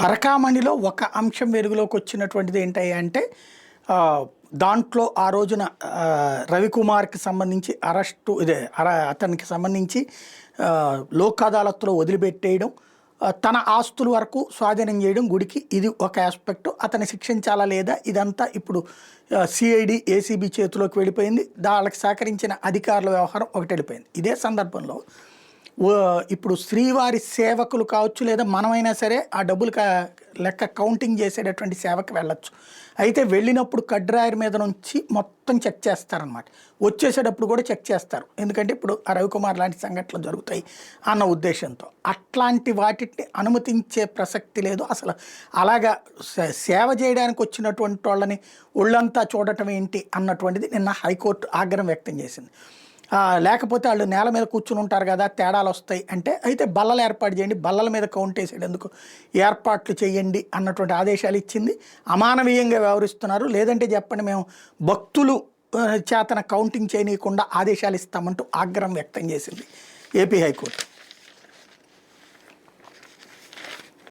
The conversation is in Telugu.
పరకామణిలో ఒక అంశం వెలుగులోకి వచ్చినటువంటిది ఏంటి అంటే దాంట్లో ఆ రోజున రవికుమార్కి సంబంధించి అరెస్టు అతనికి సంబంధించి లోక్ అదాలత్లో వదిలిపెట్టేయడం, తన ఆస్తుల వరకు స్వాధీనం చేయడం గుడికి, ఇది ఒక ఆస్పెక్ట్. అతన్ని శిక్షించాలా లేదా ఇదంతా ఇప్పుడు సిఐడి ఏసీబీ చేతిలోకి వెళ్ళిపోయింది. వాళ్ళకి సహకరించిన అధికారుల వ్యవహారం ఒకటి వెళ్ళిపోయింది. ఇదే సందర్భంలో ఇప్పుడు శ్రీవారి సేవకులు కావచ్చు, లేదా మనమైనా సరే ఆ డబ్బులు లెక్క కౌంటింగ్ చేసేటటువంటి సేవకు వెళ్ళొచ్చు. అయితే వెళ్ళినప్పుడు కడ్రాయర్ మీద నుంచి మొత్తం చెక్ చేస్తారనమాట. వచ్చేసేటప్పుడు కూడా చెక్ చేస్తారు, ఎందుకంటే ఇప్పుడు ఆ రవికుమార్ లాంటి సంఘటనలు జరుగుతాయి అన్న ఉద్దేశంతో. అట్లాంటి వాటిని అనుమతించే ప్రసక్తి లేదు అసలు. అలాగా సేవ చేయడానికి వచ్చినటువంటి వాళ్ళని ఒళ్ళంతా చూడటం ఏంటి అన్నటువంటిది నిన్న హైకోర్టు ఆగ్రహం వ్యక్తం చేసింది. లేకపోతే వాళ్ళు నేల మీద కూర్చుని ఉంటారు కదా, తేడాలు వస్తాయి అంటే, అయితే బల్లలు ఏర్పాటు చేయండి, బల్లల మీద కౌంట్ వేసేందుకు ఏర్పాట్లు చేయండి అన్నటువంటి ఆదేశాలు ఇచ్చింది. అమానవీయంగా వ్యవహరిస్తున్నారు, లేదంటే చెప్పండి మేము భక్తులు చేతన కౌంటింగ్ చేయనీయకుండా ఆదేశాలు ఇస్తామంటూ ఆగ్రహం వ్యక్తం చేసింది ఏపీ హైకోర్టు.